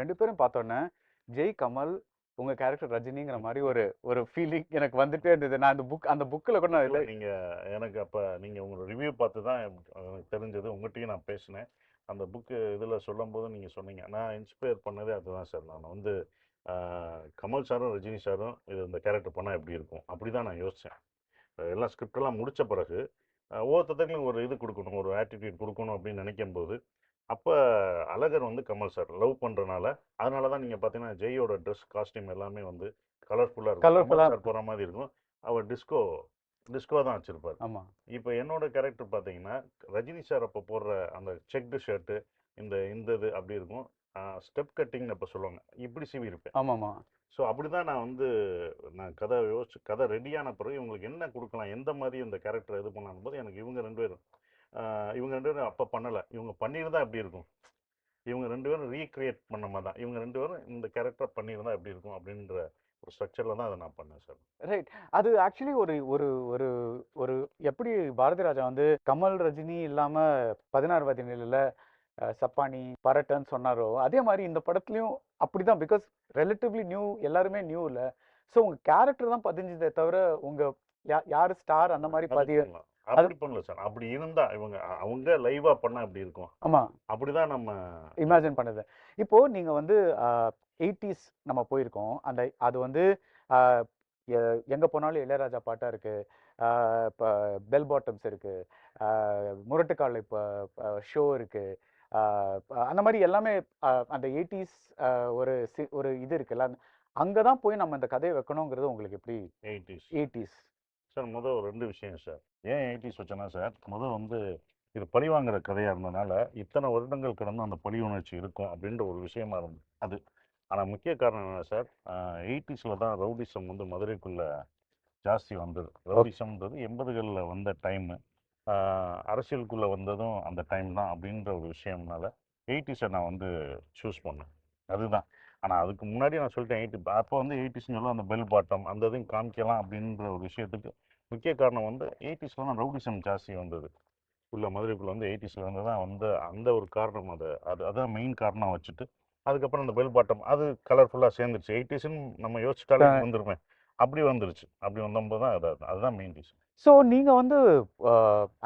2 பேரும் பார்த்தோன்னே, ஜெய் கமல், உங்க கேரக்டர் ரஜினிங்கிற மாரி ஒரு ஒரு ஃபீலிங் எனக்கு வந்துட்டே இருந்தது. நான் அந்த புக்ல கூட நான் இல்ல நீங்க எனக்கு அப்ப நீங்க உங்களோட ரிவ்யூ பார்த்து தான் எனக்கு தெரிஞ்சது. உங்ககிட்டயும் நான் பேசினேன். அந்த புக்கு இதுல சொல்லும்போது நீங்க சொன்னீங்க. நான் இன்ஸ்பயர் பண்ணதே அதுதான் சார். நான் வந்து ஆ, கமல் சாரும், ரஜினி சாரும் இந்த கேரக்டர் பண்ணா எப்படி இருக்கும்? அப்படிதான் நான் யோசிச்சேன். எல்லாம் ஸ்கிரிப்ட் எல்லாம் முடிச்ச பிறகு ஒவ்வொருத்தருக்கும் ஒரு இது கொடுக்கணும், ஒரு ஆட்டிடியூட் கொடுக்கணும் அப்படின்னு நினைக்கும்போது, அப்ப அழகர் வந்து கமல் சார் லவ் பண்றனால, அதனால தான் நீங்க பார்த்தீங்கன்னா, ஜெயோட ட்ரெஸ், காஸ்டியூம் எல்லாமே வந்து கலர்ஃபுல்லா இருக்கும். கமல் கலர்ஃபுல்லா சார் போற மாதிரி இருக்கும். அவர் டிஸ்கோ டிஸ்கோ தான் வச்சிருப்பாரு. ஆமா. இப்போ என்னோட கேரக்டர் பார்த்தீங்கன்னா, ரஜினி சார் அப்போ போடுற அந்த செக்டு ஷர்ட்டு, இந்த இது அப்படி இருக்கும். ஸ்டெப் கட்டிங்னு அப்போ சொல்லுவாங்க. இப்படி சீவி இருப்பேன். ஆமாமா. ஸோ அப்படிதான் நான் வந்து நான் கதை யோசிச்சு கதை ரெடியான பிறகு இவங்களுக்கு என்ன கொடுக்கலாம், எந்த மாதிரி இந்த கேரக்டர் இது பண்ணலான்னு போது எனக்கு இவங்க 2 பேரும் இவங்க 2 பேரும் அப்போ பண்ணலை. இவங்க பண்ணியிருந்தா எப்படி இருக்கும்? இவங்க 2 பேரும் ரீக்ரியேட் பண்ண மாதிரி தான். இவங்க 2 பேரும் இந்த கேரக்டர் பண்ணியிருந்தா எப்படி இருக்கும் அப்படின்ற ஒரு ஸ்ட்ரக்சரில் தான் அதை நான் பண்ணேன் சார். ரைட். அது ஆக்சுவலி ஒரு ஒரு ஒரு ஒரு எப்படி பாரதி ராஜா வந்து கமல், ரஜினி இல்லாம 16 பதினேழுல சப்பானி, பரட்டன்னு சொன்னாரோ, அதே மாரி இந்த படத்துலயும் அப்படிதான். பிகாஸ் ரிலேட்டிவ்லி நியூ, எல்லாருமே நியூ இல்ல. ஸோ உங்க கேரக்டர் தான் பதிஞ்சதே தவிர, உங்க யாரு ஸ்டார் அந்த மாரி அது பண்ணலாம். அது அப்படி பண்ணல சார். அப்படி இருந்தா இவங்க அவங்க லைவா பண்ணா எப்படி இருக்கும்? ஆமா. அப்படிதான் நம்ம இமேஜின் பண்ணது. இப்போ நீங்க வந்து 80ஸ் நம்ம போயிருக்கோம். அது வந்து அ எ எங்க போனாலும் இளையராஜா பாட்டா இருக்கு. இப்ப பெல் பாட்டம்ஸ் இருக்கு. அ முரட்டுக்காலை ஷோ இருக்கு. அ அந்த மாரி எல்லாமே அந்த 80ஸ் ஒரு ஒரு இது இருக்குல்ல. அங்க தான் போய் நம்ம இந்த கதைய வைக்கணுங்கிறது உங்களுக்கு எப்படி 80s 80ஸ்? சார். முதல் ஒரு 2 விஷயம் சார். ஏன் 80s வச்சேன்னா சார், முதல் வந்து இது பழிவாங்குற கதையா இருந்தனால, இத்தனை வருடங்கள் கடந்து அந்த பழி உணர்ச்சி இருக்கும் அப்படின்ற ஒரு விஷயமா இருந்தது. அது. ஆனா முக்கிய காரணம் என்ன சார், 80ஸ்ல தான் ரவுடிசம் வந்து மதுரைக்குள்ள ஜாஸ்தி வந்தது. ஓகே. ரவுடிசம்ன்றது 80கள்ல வந்த டைமு. அரசியலுக்குள்ள வந்ததும் அந்த டைம் தான் அப்படின்ற ஒரு விஷயம்னால, 80ஸை நான் வந்து சூஸ் பண்ணேன். அதுதான். ஆனா அதுக்கு முன்னாடி நான் சொல்லிட்டேன் 80 அப்போ வந்து 80ஸ்ன்னு சொல்ல அந்த பெல் பாட்டம் அந்த இதையும் காமிக்கலாம் அப்படின்ற ஒரு விஷயத்துக்கு முக்கிய காரணம் வந்து 80ஸ்ல தான் ரவுடிசம் ஜாஸ்தி வந்தது. மதுரைக்குள்ள வந்து 80ஸ்ல வந்து தான் வந்து அந்த ஒரு காரணம் அதான் மெயின் காரணம் வச்சுட்டு, அதுக்கப்புறம் அந்த பெல் பாட்டம் அது கலர்ஃபுல்லாக சேர்ந்துருச்சு. 80ஸ்ன்னு நம்ம யோசிச்சிட்டாலே வந்துருமே. அப்படி வந்துருச்சு. அப்படி வந்தபோது தான் அதுதான் மெயின் ரீசன். ஸோ நீங்க வந்து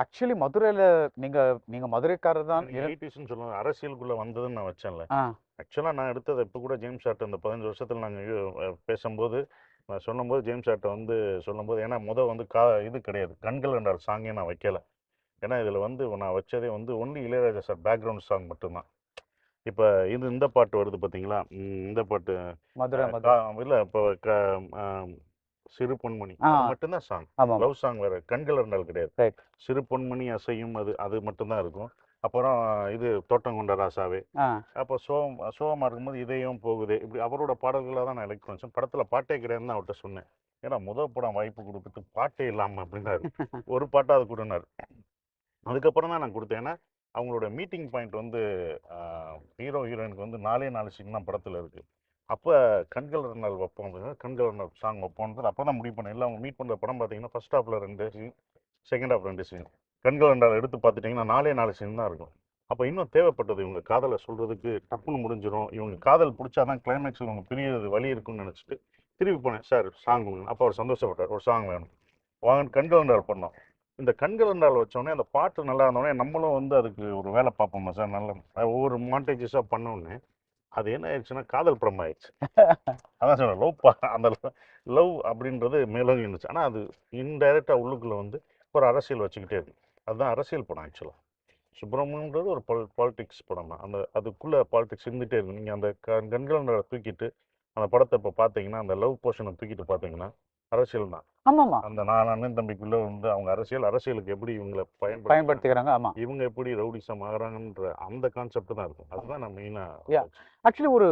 ஆக்சுவலி மதுரையில நீங்க நீங்க மதுரைக்காரர் தான். 80ஸ்ன்னு சொல்லுவாங்க. அரசியலுக்குள்ள வந்ததுன்னு நான் வச்சேன்ல. ஆ. ஆக்சுவலா நான் எடுத்தது இப்போ கூட ஜேம்ஸ் சார்ட்ட இந்த 15 வருஷத்துல நாங்க பேசும்போது, நான் சொல்லும்போது ஜேம்ஸ் சார்ட்ட வந்து சொல்லும்போது ஏன்னா வந்து இது கிடையாது. கண்கள் என்றால் சாங்கே நான் வைக்கல. ஏன்னா இதுல வந்து நான் வச்சதே வந்து only Ilaiyaraaja sir background song மட்டும்தான். இப்ப இந்த பாட்டு வருது பார்த்தீங்களா? இந்த பாட்டு மதுரை கா மதுரை. இல்ல இப்போ அ சிறு பொன்மணி. ஆ. அது மட்டும் தான் சாங். ஆமாமா. லவ் சாங் வேற. கண்கள் இருந்தால் கிடையாது. ரைட். சிறு பொன்மணி அசையும் அது அது மட்டும் தான் இருக்கும். அப்புறம் இது தோட்டம் கொண்ட ராசாவே. ஆ. அப்போ சோகமா இருக்கும்போது இதயம் போகுதே. இப்படி அவரோட பாடல்களா தான் நான் எலக்ட் பண்ணேன். படத்துல பாட்டே கிடையாதுன்னு நான் அவர்ட்ட சொன்னேன். ஏன்னா முதல் படம் வாய்ப்பு குடுத்துட்டு பாட்டே இல்லாம அப்படின்னாரு. ஒரு பாட்டாவது குடுன்னாரு. அதுக்கப்புறம் தான் நான் குடுத்தேன். ஏன்னா, அவங்களோட மீட்டிங் பாயிண்ட் வந்து ஹீரோ, ஹீரோயினுக்கு வந்து 4 சீன் தான் படத்துல இருக்கு. அப்ப கண்கள் 2 நாள் வைப்போம் அப்படின்னா, கண்கள் 2 நாள் சாங் வைப்போம்ன்றது அப்ப தான் முடிவு பண்ணேன். இல்ல அவங்க மீட் பண்ற படம் பார்த்தீங்கன்னா, ஃபர்ஸ்ட் ஹாஃப்ல 2 சீன், செகண்ட் ஹாஃப் 2 சீன். கண்கள் 2 நாள் எடுத்து பார்த்துட்டீங்கன்னா, 4 சீன் தான் இருக்கும். அப்ப இன்னும் தேவைப்பட்டது இவங்க காதல சொல்றதுக்கு டப்புன்னு முடிஞ்சிரும். இவங்க காதல் புடிச்சா தான் கிளைமேக்ஸ்ல இவங்க பிரியறது வழி இருக்கும்னு நெனச்சுட்டு, திருப்பி போனேன். சார் சாங் குடுங்க. அப்ப அவர் சந்தோஷப்பட்டார். ஒரு சாங் வேணும். வாங்கன்னு கண்கள் 2 நாள் பண்ணோம். இந்த கண்கள் என்றால் வச்சோடனே அந்த பாட்டு நல்லா இருந்தோடனே நம்மளும் வந்து அதுக்கு ஒரு வேலை பார்ப்போமா சார் நல்ல ஒவ்வொரு மாண்டேஜஸாக பண்ணோடனே அது என்ன ஆயிடுச்சுன்னா காதல் படம் ஆயிடுச்சு. அதான் சொன்னேன் அந்த லவ் அப்படின்றது மேலும் இருந்துச்சு. ஆனால் அது இன்டைரக்டாக உள்ளுக்குள்ளே வந்து ஒரு அரசியல் வச்சுக்கிட்டே இருக்கு. அதுதான் அரசியல் படம் ஆக்சுவலாக. சுப்பிரமணியன்றது ஒரு பாலிடிக்ஸ் படம் தான். அதுக்குள்ளே பாலிடிக்ஸ் இருந்துகிட்டே இருக்கு. நீங்கள் அந்த கண்கள் தூக்கிட்டு அந்த படத்தை இப்போ பார்த்தீங்கன்னா அந்த லவ் போர்ஷனை தூக்கிட்டு பார்த்தீங்கன்னா அரசியல் தான். ஆமாமா. அந்த 4 அண்ணன் தம்பிக்குள்ள வந்து அவங்க அரசியலுக்கு எப்படி இவங்கள பயன்படுத்திக்கிறாங்க. ஆமா. இவங்க எப்படி ரவுடிசம் ஆகுறாங்கன்ற அந்த கான்செப்ட் தான் இருக்கும். அதுதான் நான் மெயினா ஆக்சுவலி ஒரு